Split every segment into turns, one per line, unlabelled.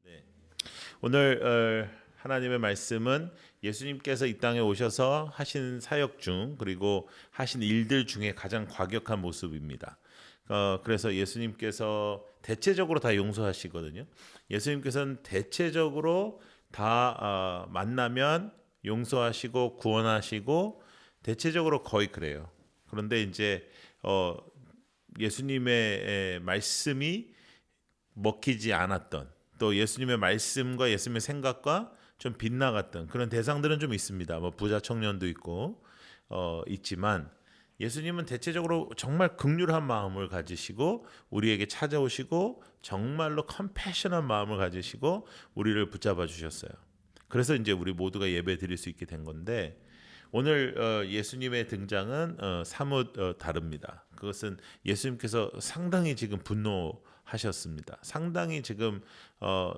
네. 오늘 하나님의 말씀은 예수님께서 이 땅에 오셔서 하신 사역 중 그리고 하신 일들 중에 가장 과격한 모습입니다. 그래서 예수님께서 대체적으로 다 용서하시거든요. 예수님께서는 대체적으로 다 만나면 용서하시고 구원하시고 대체적으로 거의 그래요. 그런데 이제 예수님의 말씀이 먹히지 않았던 또 예수님의 말씀과 예수님의 생각과 좀 빗나갔던 그런 대상들은 좀 있습니다. 뭐 부자 청년도 있고 있지만 예수님은 대체적으로 정말 긍휼한 마음을 가지시고 우리에게 찾아오시고 정말로 컴패션한 마음을 가지시고 우리를 붙잡아 주셨어요. 그래서 이제 우리 모두가 예배 드릴 수 있게 된 건데 오늘 예수님의 등장은 사뭇 다릅니다. 그것은 예수님께서 상당히 지금 분노하셨습니다. 상당히 지금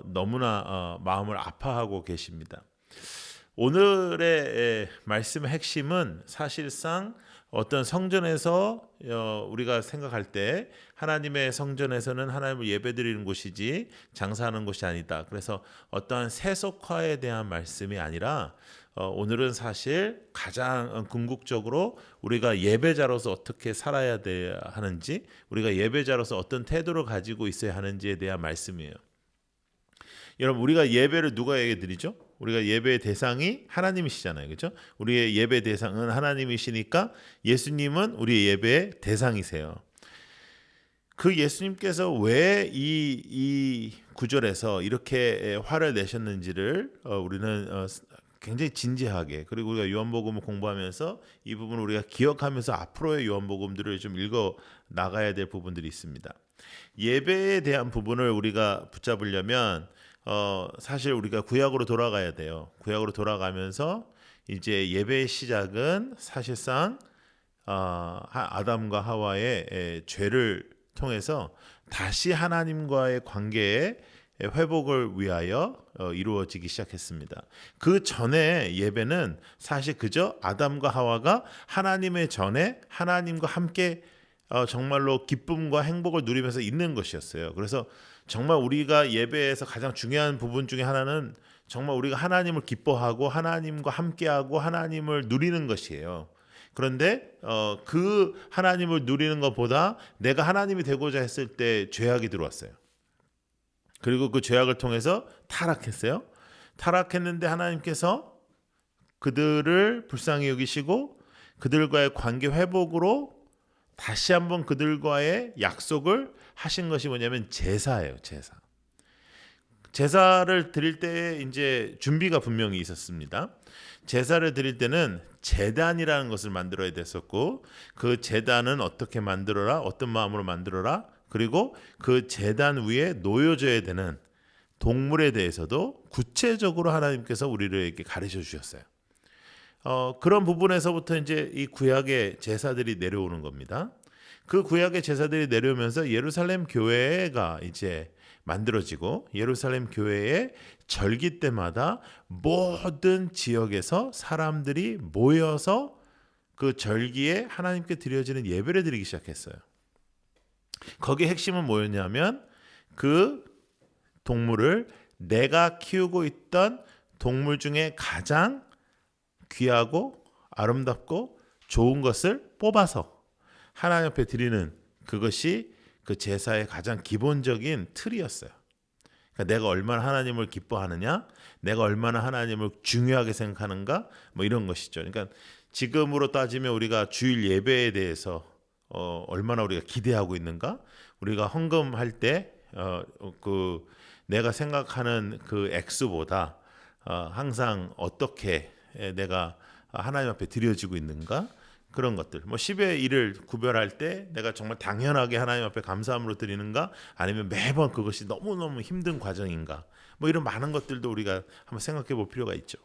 너무나 마음을 아파하고 계십니다. 오늘의 말씀의 핵심은 사실상 어떤 성전에서 우리가 생각할 때 하나님의 성전에서는 하나님을 예배드리는 곳이지 장사하는 곳이 아니다. 그래서 어떠한 세속화에 대한 말씀이 아니라 오늘은 사실 가장 궁극적으로 우리가 예배자로서 어떻게 살아야 하는지, 우리가 예배자로서 어떤 태도를 가지고 있어야 하는지에 대한 말씀이에요. 여러분, 우리가 예배를 누가에게 드리죠? 우리가 예배의 대상이 하나님이시잖아요. 그렇죠? 우리의 예배 대상은 하나님이시니까 예수님은 우리의 예배의 대상이세요. 그 예수님께서 왜 이 구절에서 이렇게 화를 내셨는지를 우리는 굉장히 진지하게, 그리고 우리가 요한복음을 공부하면서 이 부분을 우리가 기억하면서 앞으로의 요한복음들을 좀 읽어 나가야 될 부분들이 있습니다. 예배에 대한 부분을 우리가 붙잡으려면 사실 우리가 구약으로 돌아가야 돼요. 구약으로 돌아가면서 이제 예배의 시작은 사실상 아담과 하와의 죄를 통해서 다시 하나님과의 관계의 회복을 위하여 이루어지기 시작했습니다. 그 전에 예배는 사실 그저 아담과 하와가 하나님의 전에 하나님과 함께 정말로 기쁨과 행복을 누리면서 있는 것이었어요. 그래서 정말 우리가 예배에서 가장 중요한 부분 중에 하나는 정말 우리가 하나님을 기뻐하고 하나님과 함께하고 하나님을 누리는 것이에요. 그런데 그 하나님을 누리는 것보다 내가 하나님이 되고자 했을 때 죄악이 들어왔어요. 그리고 그 죄악을 통해서 타락했어요. 타락했는데 하나님께서 그들을 불쌍히 여기시고 그들과의 관계 회복으로 다시 한번 그들과의 약속을 하신 것이 뭐냐면 제사예요. 제사. 제사를 드릴 때 이제 준비가 분명히 있었습니다. 제사를 드릴 때는 제단이라는 것을 만들어야 됐었고 그 제단은 어떻게 만들어라, 어떤 마음으로 만들어라, 그리고 그 제단 위에 놓여져야 되는 동물에 대해서도 구체적으로 하나님께서 우리에게 가르쳐 주셨어요. 그런 부분에서부터 이제 이 구약의 제사들이 내려오는 겁니다. 그 구약의 제사들이 내려오면서 예루살렘 교회가 이제 만들어지고 예루살렘 교회의 절기 때마다 모든 지역에서 사람들이 모여서 그 절기에 하나님께 드려지는 예배를 드리기 시작했어요. 거기에 핵심은 뭐였냐면 그 동물을 내가 키우고 있던 동물 중에 가장 귀하고 아름답고 좋은 것을 뽑아서 하나님 앞에 드리는 그것이 그 제사의 가장 기본적인 틀이었어요. 그러니까 내가 얼마나 하나님을 기뻐하느냐, 내가 얼마나 하나님을 중요하게 생각하는가, 뭐 이런 것이죠. 그러니까 지금으로 따지면 우리가 주일 예배에 대해서 얼마나 우리가 기대하고 있는가, 우리가 헌금할 때 그 내가 생각하는 그 액수보다 항상 어떻게 내가 하나님 앞에 드려지고 있는가, 그런 것들. 뭐 10의 1을 구별할 때 내가 정말 당연하게 하나님 앞에 감사함으로 드리는가, 아니면 매번 그것이 너무너무 힘든 과정인가, 뭐 이런 많은 것들도 우리가 한번 생각해 볼 필요가 있죠.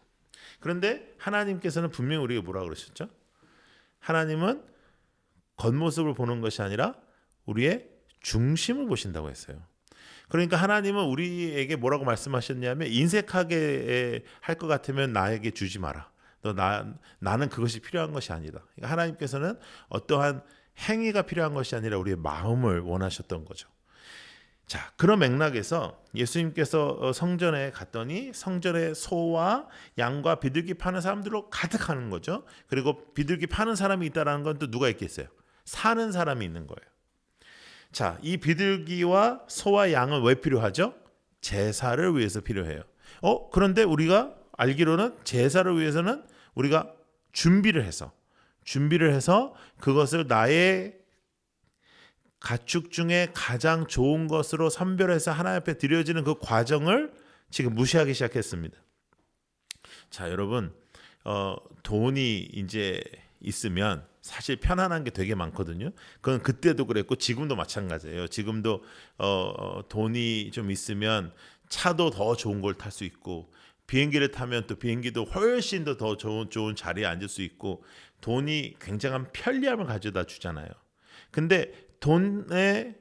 그런데 하나님께서는 분명히 우리에게 뭐라 그러셨죠? 하나님은 겉모습을 보는 것이 아니라 우리의 중심을 보신다고 했어요. 그러니까 하나님은 우리에게 뭐라고 말씀하셨냐면, 인색하게 할 것 같으면 나에게 주지 마라. 나는 그것이 필요한 것이 아니다. 그러니까 하나님께서는 어떠한 행위가 필요한 것이 아니라 우리의 마음을 원하셨던 거죠. 자, 그런 맥락에서 예수님께서 성전에 갔더니 성전에 소와 양과 비둘기 파는 사람들로 가득하는 거죠. 그리고 비둘기 파는 사람이 있다라는 건 또 누가 있겠어요? 사는 사람이 있는 거예요. 자, 이 비둘기와 소와 양은 왜 필요하죠? 제사를 위해서 필요해요. 그런데 우리가 알기로는 제사를 위해서는 우리가 준비를 해서 그것을 나의 가축 중에 가장 좋은 것으로 선별해서 하나님 앞에 드려지는 그 과정을 지금 무시하기 시작했습니다. 자, 여러분, 돈이 이제 있으면 사실 편안한 게 되게 많거든요. 그건 그때도 그랬고 지금도 마찬가지예요. 지금도 돈이 좀 있으면 차도 더 좋은 걸 탈 수 있고, 비행기를 타면 또 비행기도 훨씬 더 좋은 자리에 앉을 수 있고, 돈이 굉장한 편리함을 가져다 주잖아요. 근데 돈에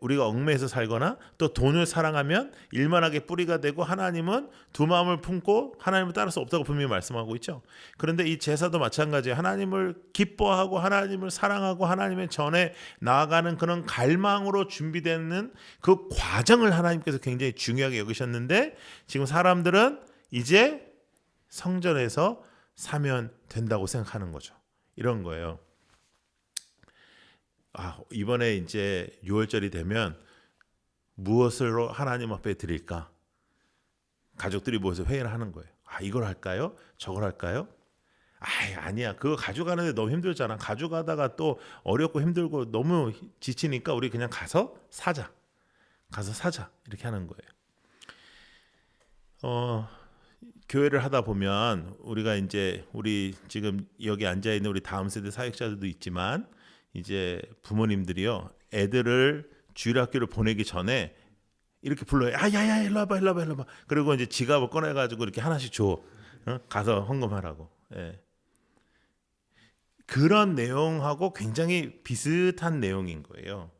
우리가 얽매여서 살거나 또 돈을 사랑하면 일만하게 뿌리가 되고, 하나님은 두 마음을 품고 하나님을 따를 수 없다고 분명히 말씀하고 있죠. 그런데 이 제사도 마찬가지예요. 하나님을 기뻐하고 하나님을 사랑하고 하나님의 전에 나아가는 그런 갈망으로 준비되는 그 과정을 하나님께서 굉장히 중요하게 여기셨는데, 지금 사람들은 이제 성전에서 사면 된다고 생각하는 거죠. 이런 거예요. 이번에 이제 6월절이 되면 무엇으로 하나님 앞에 드릴까? 가족들이 모여서 회의를 하는 거예요. 이걸 할까요? 저걸 할까요? 아니야. 그거 가져가는데 너무 힘들잖아. 가져가다가 또 어렵고 힘들고 너무 지치니까 우리 그냥 가서 사자. 이렇게 하는 거예요. 교회를 하다 보면 우리 지금 여기 앉아 있는 우리 다음 세대 사역자들도 있지만, 이제 부모님들이요, 애들을 주일학교를 보내기 전에 이렇게 불러요. 야야야, 일로 와봐. 그리고 이제 지갑을 꺼내가지고 이렇게 하나씩 줘. 가서 헌금하라고. 예. 그런 내용하고 굉장히 비슷한 내용인 거예요.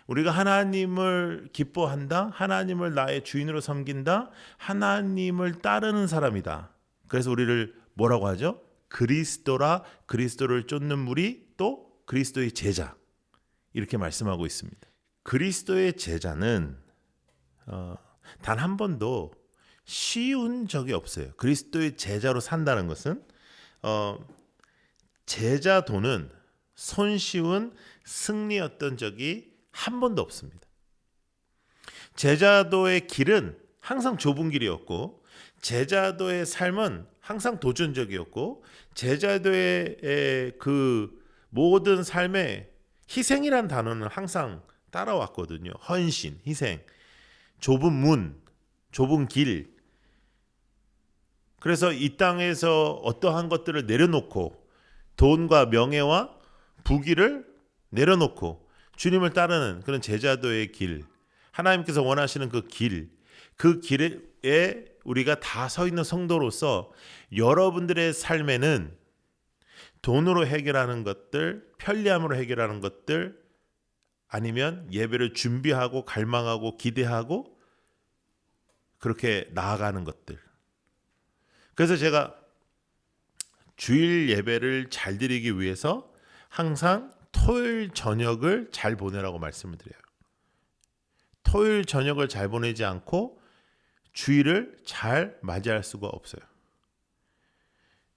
우리가 하나님을 기뻐한다, 하나님을 나의 주인으로 섬긴다, 하나님을 따르는 사람이다. 그래서 우리를 뭐라고 하죠? 그리스도라. 그리스도를 쫓는 무리, 또 그리스도의 제자, 이렇게 말씀하고 있습니다. 그리스도의 제자는 단 한 번도 쉬운 적이 없어요. 그리스도의 제자로 산다는 것은 제자도는 손쉬운 승리였던 적이 한 번도 없습니다. 제자도의 길은 항상 좁은 길이었고, 제자도의 삶은 항상 도전적이었고, 제자도의 그 모든 삶에 희생이란 단어는 항상 따라왔거든요. 헌신, 희생, 좁은 문, 좁은 길. 그래서 이 땅에서 어떠한 것들을 내려놓고, 돈과 명예와 부귀를 내려놓고 주님을 따르는 그런 제자도의 길, 하나님께서 원하시는 그 길에 우리가 다 서 있는 성도로서 여러분들의 삶에는 돈으로 해결하는 것들, 편리함으로 해결하는 것들, 아니면 예배를 준비하고 갈망하고 기대하고 그렇게 나아가는 것들. 그래서 제가 주일 예배를 잘 드리기 위해서 항상 토요일 저녁을 잘 보내라고 말씀을 드려요. 토요일 저녁을 잘 보내지 않고 주일을 잘 맞이할 수가 없어요.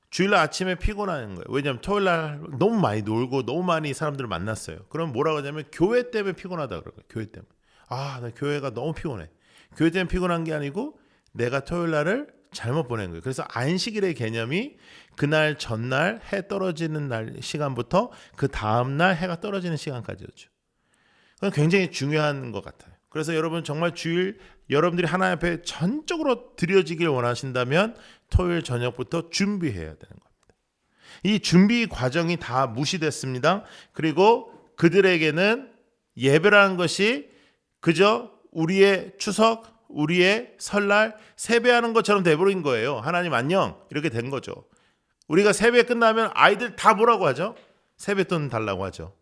주일날 아침에 피곤한 거예요. 왜냐하면 토요일날 너무 많이 놀고 너무 많이 사람들을 만났어요. 그럼 뭐라고 하냐면 교회 때문에 피곤하다 그러고요. 교회 때문에. 나 교회가 너무 피곤해. 교회 때문에 피곤한 게 아니고 내가 토요일날을 잘못 보낸 거예요. 그래서 안식일의 개념이 그날 전날 해 떨어지는 날 시간부터 그 다음날 해가 떨어지는 시간까지였죠. 그건 굉장히 중요한 것 같아요. 그래서 여러분 정말 주일 여러분들이 하나님 앞에 전적으로 드려지길 원하신다면 토요일 저녁부터 준비해야 되는 겁니다. 이 준비 과정이 다 무시됐습니다. 그리고 그들에게는 예배라는 것이 그저 우리의 추석, 우리의 설날 세배하는 것처럼 돼버린 거예요. 하나님 안녕 이렇게 된 거죠. 우리가 세배 끝나면 아이들 다 뭐라고 하죠? 세뱃돈 달라고 하죠.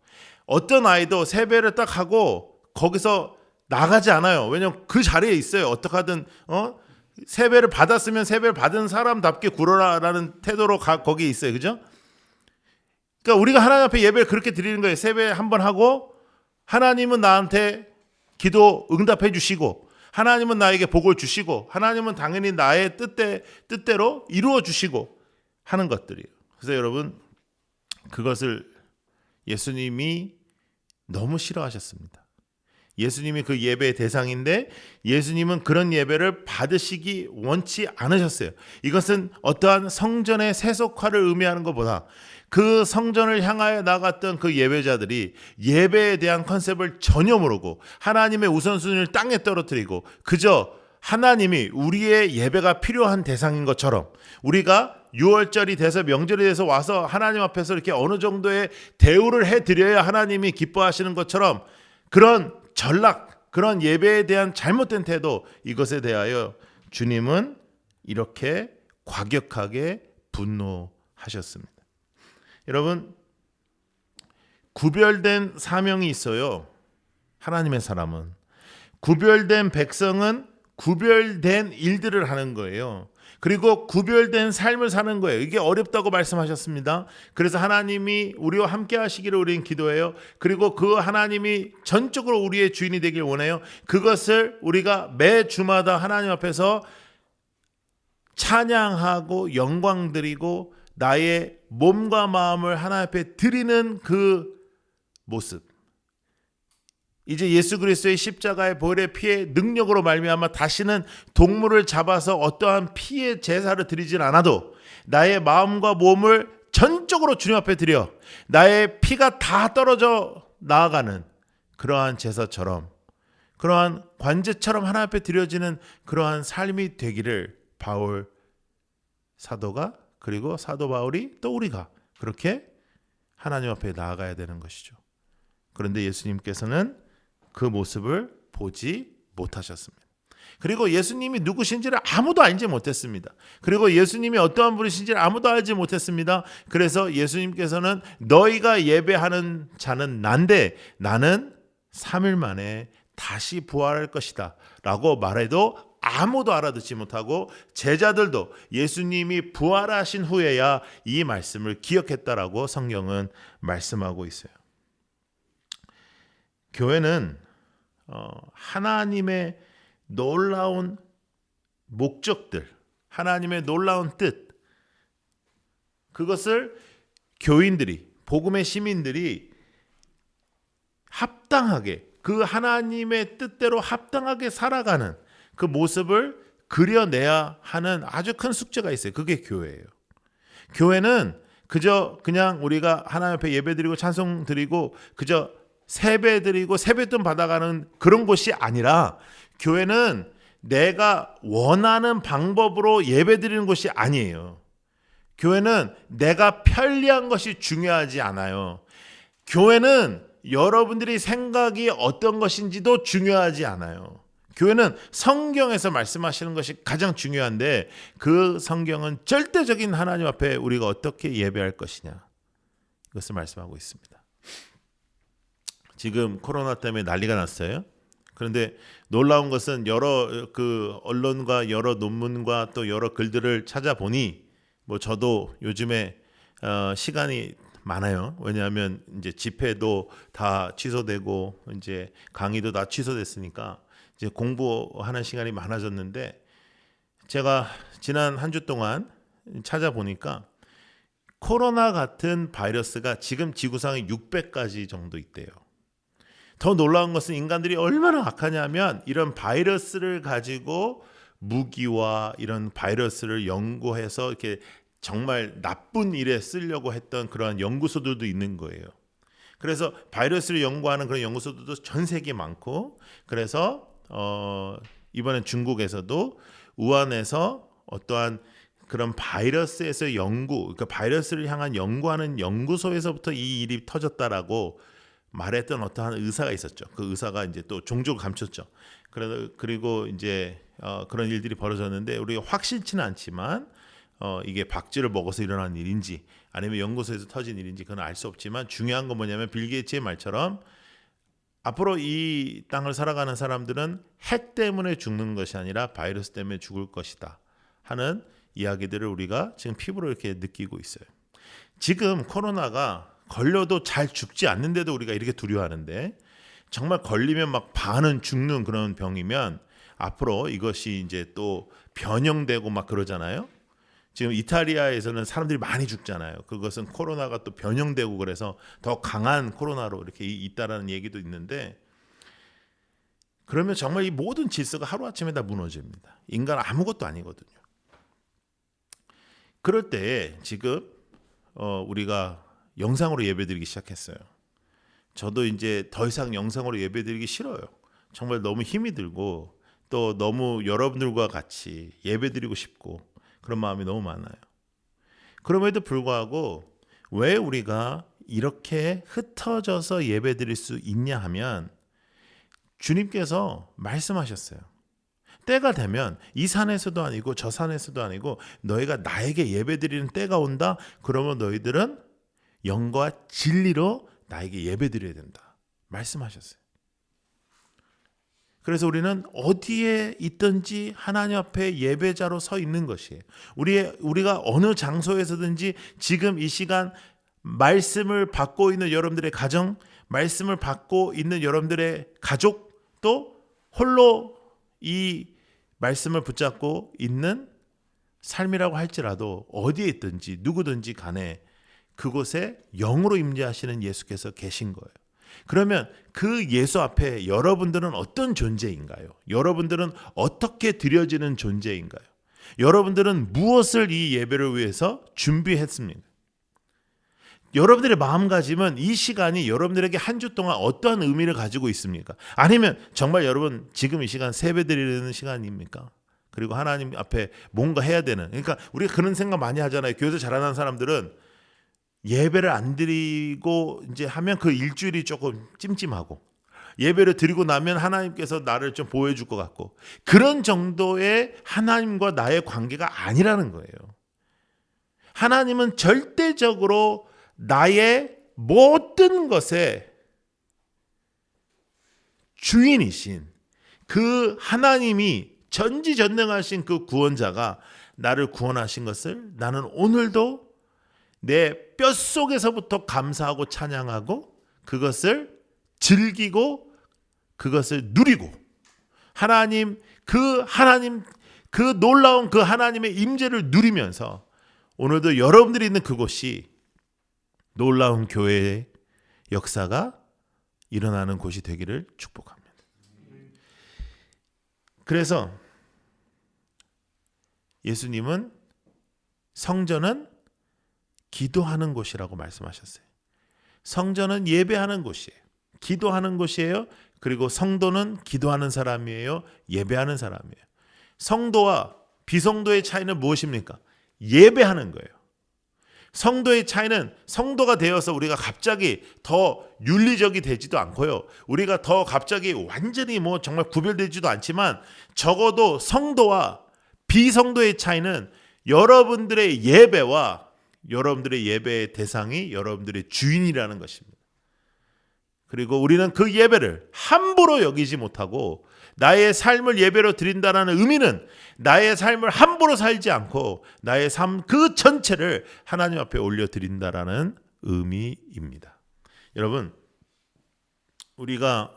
어떤 아이도 세배를 딱 하고 거기서 나가지 않아요. 왜냐면 그 자리에 있어요. 어떻게 하든 세배를 받았으면 세배를 받은 사람답게 굴어라라는 태도로 거기에 있어요. 그죠? 그러니까 우리가 하나님 앞에 예배를 그렇게 드리는 거예요. 세배 한번 하고 하나님은 나한테 기도 응답해 주시고 하나님은 나에게 복을 주시고 하나님은 당연히 나의 뜻대로 이루어 주시고 하는 것들이에요. 그래서 여러분 그것을 예수님이 너무 싫어하셨습니다. 예수님이 그 예배의 대상인데 예수님은 그런 예배를 받으시기 원치 않으셨어요. 이것은 어떠한 성전의 세속화를 의미하는 것보다 그 성전을 향하여 나갔던 그 예배자들이 예배에 대한 컨셉을 전혀 모르고 하나님의 우선순위를 땅에 떨어뜨리고 그저 하나님이 우리의 예배가 필요한 대상인 것처럼 우리가 6월절이 돼서 명절이 돼서 와서 하나님 앞에서 이렇게 어느 정도의 대우를 해드려야 하나님이 기뻐하시는 것처럼 그런 전락, 그런 예배에 대한 잘못된 태도, 이것에 대하여 주님은 이렇게 과격하게 분노하셨습니다. 여러분, 구별된 사명이 있어요. 하나님의 사람은. 구별된 백성은 구별된 일들을 하는 거예요. 그리고 구별된 삶을 사는 거예요. 이게 어렵다고 말씀하셨습니다. 그래서 하나님이 우리와 함께 하시기를 우리는 기도해요. 그리고 그 하나님이 전적으로 우리의 주인이 되길 원해요. 그것을 우리가 매 주마다 하나님 앞에서 찬양하고 영광 드리고 나의 몸과 마음을 하나님 앞에 드리는 그 모습. 이제 예수 그리스도의 십자가의 보혈의 피의 능력으로 말미암아 다시는 동물을 잡아서 어떠한 피의 제사를 드리진 않아도 나의 마음과 몸을 전적으로 주님 앞에 드려 나의 피가 다 떨어져 나아가는 그러한 제사처럼 그러한 관제처럼 하나님 앞에 드려지는 그러한 삶이 되기를 바울 사도가 그리고 사도 바울이 또 우리가 그렇게 하나님 앞에 나아가야 되는 것이죠. 그런데 예수님께서는 그 모습을 보지 못하셨습니다. 그리고 예수님이 누구신지를 아무도 알지 못했습니다. 그리고 예수님이 어떠한 분이신지를 아무도 알지 못했습니다. 그래서 예수님께서는 너희가 예배하는 자는 난데 나는 3일 만에 다시 부활할 것이다 라고 말해도 아무도 알아듣지 못하고 제자들도 예수님이 부활하신 후에야 이 말씀을 기억했다라고 성경은 말씀하고 있어요. 교회는 하나님의 놀라운 목적들, 하나님의 놀라운 뜻, 그것을 교인들이, 복음의 시민들이 합당하게 그 하나님의 뜻대로 합당하게 살아가는 그 모습을 그려내야 하는 아주 큰 숙제가 있어요. 그게 교회예요. 교회는 그냥 우리가 하나님 앞에 예배드리고 찬송드리고 그저 세배드리고 세뱃돈 받아가는 그런 곳이 아니라 교회는 내가 원하는 방법으로 예배드리는 곳이 아니에요. 교회는 내가 편리한 것이 중요하지 않아요. 교회는 여러분들이 생각이 어떤 것인지도 중요하지 않아요. 교회는 성경에서 말씀하시는 것이 가장 중요한데 그 성경은 절대적인 하나님 앞에 우리가 어떻게 예배할 것이냐 이것을 말씀하고 있습니다. 지금 코로나 때문에 난리가 났어요. 그런데 놀라운 것은 여러 그 언론과 여러 논문과 또 여러 글들을 찾아보니 뭐 저도 요즘에 시간이 많아요. 왜냐하면 이제 집회도 다 취소되고 이제 강의도 다 취소됐으니까 이제 공부하는 시간이 많아졌는데 제가 지난 한 주 동안 찾아보니까 코로나 같은 바이러스가 지금 지구상에 600가지 정도 있대요. 더 놀라운 것은 인간들이 얼마나 악하냐면 이런 바이러스를 가지고 무기와 이런 바이러스를 연구해서 이렇게 정말 나쁜 일에 쓰려고 했던 그러한 연구소들도 있는 거예요. 그래서 바이러스를 연구하는 그런 연구소들도 전 세계에 많고 그래서 이번엔 중국에서도 우한에서 어떠한 그런 바이러스에서 그러니까 바이러스를 향한 연구하는 연구소에서부터 이 일이 터졌다라고 말했던 어떠한 의사가 있었죠. 그 의사가 이제 또 종족을 감췄죠. 그리고 이제 그런 일들이 벌어졌는데 우리가 확실치는 않지만 이게 박쥐를 먹어서 일어난 일인지 아니면 연구소에서 터진 일인지 그건 알 수 없지만 중요한 건 뭐냐면 빌 게이츠의 말처럼 앞으로 이 땅을 살아가는 사람들은 핵 때문에 죽는 것이 아니라 바이러스 때문에 죽을 것이다 하는 이야기들을 우리가 지금 피부로 이렇게 느끼고 있어요. 지금 코로나가 걸려도 잘 죽지 않는데도 우리가 이렇게 두려워하는데 정말 걸리면 막 반은 죽는 그런 병이면 앞으로 이것이 이제 또 변형되고 막 그러잖아요. 지금 이탈리아에서는 사람들이 많이 죽잖아요. 그것은 코로나가 또 변형되고 그래서 더 강한 코로나로 이렇게 있다라는 얘기도 있는데, 그러면 정말 이 모든 질서가 하루아침에 다 무너집니다. 인간 아무것도 아니거든요. 그럴 때 지금 우리가 영상으로 예배드리기 시작했어요. 저도 이제 더 이상 영상으로 예배드리기 싫어요. 정말 너무 힘이 들고 또 너무 여러분들과 같이 예배드리고 싶고 그런 마음이 너무 많아요. 그럼에도 불구하고 왜 우리가 이렇게 흩어져서 예배드릴 수 있냐 하면 주님께서 말씀하셨어요. 때가 되면 이 산에서도 아니고 저 산에서도 아니고 너희가 나에게 예배드리는 때가 온다. 그러면 너희들은 영과 진리로 나에게 예배드려야 된다. 말씀하셨어요. 그래서 우리는 어디에 있든지 하나님 앞에 예배자로 서 있는 것이에요. 우리가 어느 장소에서든지 지금 이 시간 말씀을 받고 있는 여러분들의 가정, 말씀을 받고 있는 여러분들의 가족, 또 홀로 이 말씀을 붙잡고 있는 삶이라고 할지라도 어디에 있든지 누구든지 간에 그곳에 영으로 임재하시는 예수께서 계신 거예요. 그러면 그 예수 앞에 여러분들은 어떤 존재인가요? 여러분들은 어떻게 드려지는 존재인가요? 여러분들은 무엇을 이 예배를 위해서 준비했습니까? 여러분들의 마음가짐은 이 시간이 여러분들에게 한 주 동안 어떠한 의미를 가지고 있습니까? 아니면 정말 여러분 지금 이 시간 세배 드리는 시간입니까? 그리고 하나님 앞에 뭔가 해야 되는, 그러니까 우리가 그런 생각 많이 하잖아요. 교회에서 자라난 사람들은 예배를 안 드리고 이제 하면 그 일주일이 조금 찜찜하고, 예배를 드리고 나면 하나님께서 나를 좀 보여줄 것 같고, 그런 정도의 하나님과 나의 관계가 아니라는 거예요. 하나님은 절대적으로 나의 모든 것의 주인이신 그 하나님이, 전지전능하신 그 구원자가 나를 구원하신 것을 나는 오늘도 내 뼛속에서부터 감사하고 찬양하고 그것을 즐기고 그것을 누리고, 하나님 그 놀라운 그 하나님의 임재를 누리면서 오늘도 여러분들이 있는 그곳이 놀라운 교회의 역사가 일어나는 곳이 되기를 축복합니다. 그래서 예수님은 성전은 기도하는 곳이라고 말씀하셨어요. 성전은 예배하는 곳이에요. 기도하는 곳이에요. 그리고 성도는 기도하는 사람이에요. 예배하는 사람이에요. 성도와 비성도의 차이는 무엇입니까? 예배하는 거예요. 성도의 차이는 성도가 되어서 우리가 갑자기 더 윤리적이 되지도 않고요. 우리가 더 갑자기 완전히 뭐 정말 구별되지도 않지만, 적어도 성도와 비성도의 차이는 여러분들의 예배와 여러분들의 예배의 대상이 여러분들의 주인이라는 것입니다. 그리고 우리는 그 예배를 함부로 여기지 못하고, 나의 삶을 예배로 드린다는 의미는 나의 삶을 함부로 살지 않고 나의 삶 그 전체를 하나님 앞에 올려드린다라는 의미입니다. 여러분, 우리가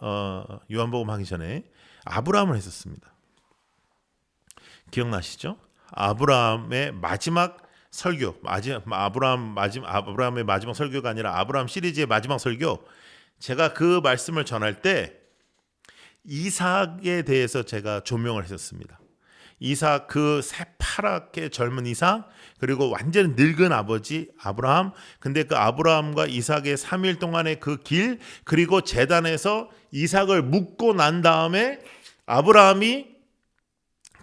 요한복음 하기 전에 아브라함을 했었습니다. 기억나시죠? 아브라함의 마지막 설교, 아브라함의 마지막 설교가 아니라 아브라함 시리즈의 마지막 설교, 제가 그 말씀을 전할 때 이삭에 대해서 제가 조명을 했었습니다. 이삭, 그 새파랗게 젊은 이삭, 그리고 완전 늙은 아버지 아브라함. 근데 그 아브라함과 이삭의 3일 동안의 그 길, 그리고 제단에서 이삭을 묻고 난 다음에 아브라함이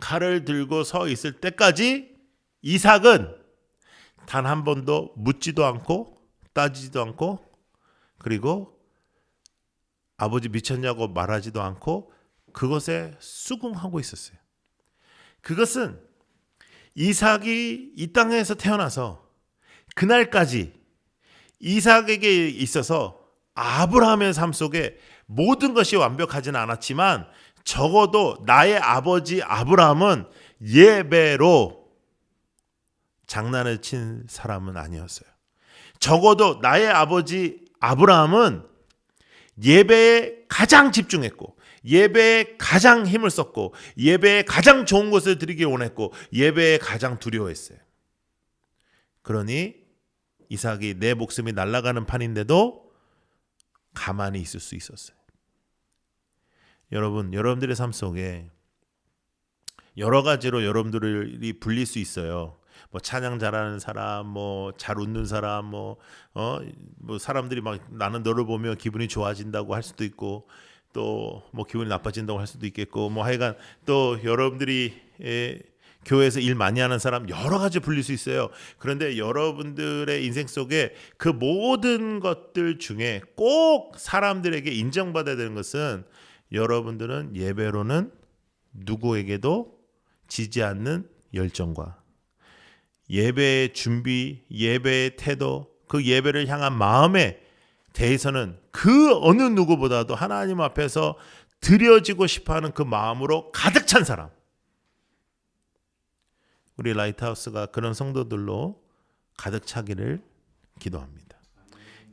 칼을 들고 서 있을 때까지 이삭은 단 한 번도 묻지도 않고 따지지도 않고, 그리고 아버지 미쳤냐고 말하지도 않고 그것에 수긍하고 있었어요. 그것은 이삭이 이 땅에서 태어나서 그날까지 이삭에게 있어서 아브라함의 삶 속에 모든 것이 완벽하지는 않았지만, 적어도 나의 아버지 아브라함은 예배로 장난을 친 사람은 아니었어요. 적어도 나의 아버지 아브라함은 예배에 가장 집중했고 예배에 가장 힘을 썼고 예배에 가장 좋은 것을 드리길 원했고 예배에 가장 두려워했어요. 그러니 이삭이 내 목숨이 날아가는 판인데도 가만히 있을 수 있었어요. 여러분, 여러분들의 삶 속에 여러 가지로 여러분들이 불릴 수 있어요. 뭐 찬양 잘하는 사람, 뭐 잘 웃는 사람, 뭐 사람들이 막 나는 너를 보며 기분이 좋아진다고 할 수도 있고, 또 뭐 기분이 나빠진다고 할 수도 있겠고, 뭐 하여간 또 여러분들이 교회에서 일 많이 하는 사람 여러 가지 불릴 수 있어요. 그런데 여러분들의 인생 속에 그 모든 것들 중에 꼭 사람들에게 인정받아야 되는 것은 여러분들은 예배로는 누구에게도 지지 않는 열정과 예배의 준비, 예배의 태도, 그 예배를 향한 마음에 대해서는 그 어느 누구보다도 하나님 앞에서 드려지고 싶어하는 그 마음으로 가득 찬 사람. 우리 라이트하우스가 그런 성도들로 가득 차기를 기도합니다.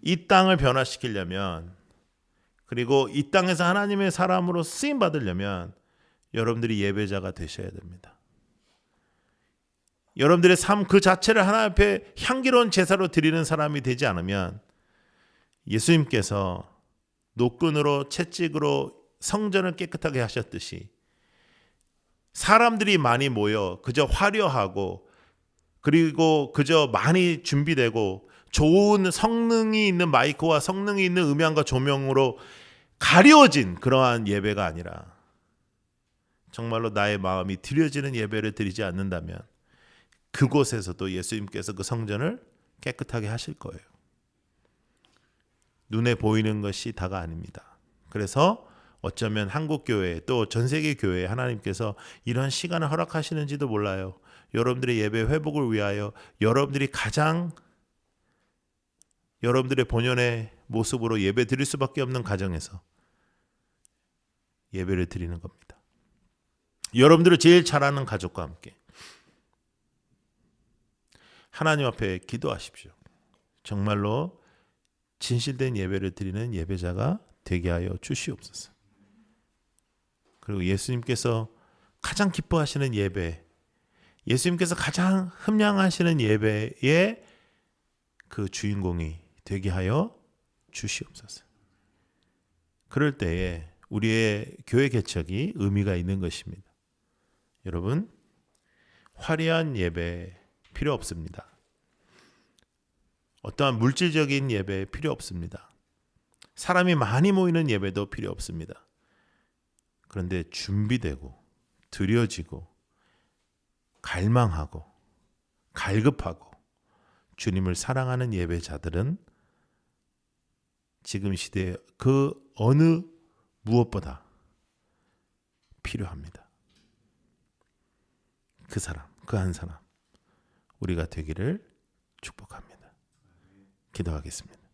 이 땅을 변화시키려면, 그리고 이 땅에서 하나님의 사람으로 쓰임 받으려면 여러분들이 예배자가 되셔야 됩니다. 여러분들의 삶 그 자체를 하나님 앞에 향기로운 제사로 드리는 사람이 되지 않으면 예수님께서 노끈으로 채찍으로 성전을 깨끗하게 하셨듯이 사람들이 많이 모여 그저 화려하고 그리고 그저 많이 준비되고 좋은 성능이 있는 마이크와 성능이 있는 음향과 조명으로 가려진 그러한 예배가 아니라 정말로 나의 마음이 드려지는 예배를 드리지 않는다면 그곳에서도 예수님께서 그 성전을 깨끗하게 하실 거예요. 눈에 보이는 것이 다가 아닙니다. 그래서 어쩌면 한국교회 또 전세계 교회에 하나님께서 이런 시간을 허락하시는지도 몰라요. 여러분들의 예배 회복을 위하여 여러분들이 가장 여러분들의 본연의 모습으로 예배 드릴 수밖에 없는 가정에서 예배를 드리는 겁니다. 여러분들을 제일 잘 아는 가족과 함께 하나님 앞에 기도하십시오. 정말로 진실된 예배를 드리는 예배자가 되게 하여 주시옵소서. 그리고 예수님께서 가장 기뻐하시는 예배, 예수님께서 가장 흠양하시는 예배의 그 주인공이 되게 하여 주시옵소서. 그럴 때에 우리의 교회 개척이 의미가 있는 것입니다. 여러분, 화려한 예배 필요 없습니다. 어떠한 물질적인 예배 필요 없습니다. 사람이 많이 모이는 예배도 필요 없습니다. 그런데 준비되고 드려지고 갈망하고 갈급하고 주님을 사랑하는 예배자들은 지금 시대에 그 어느 무엇보다 필요합니다. 그 사람, 그 한 사람 우리가 되기를 축복합니다. 기도하겠습니다.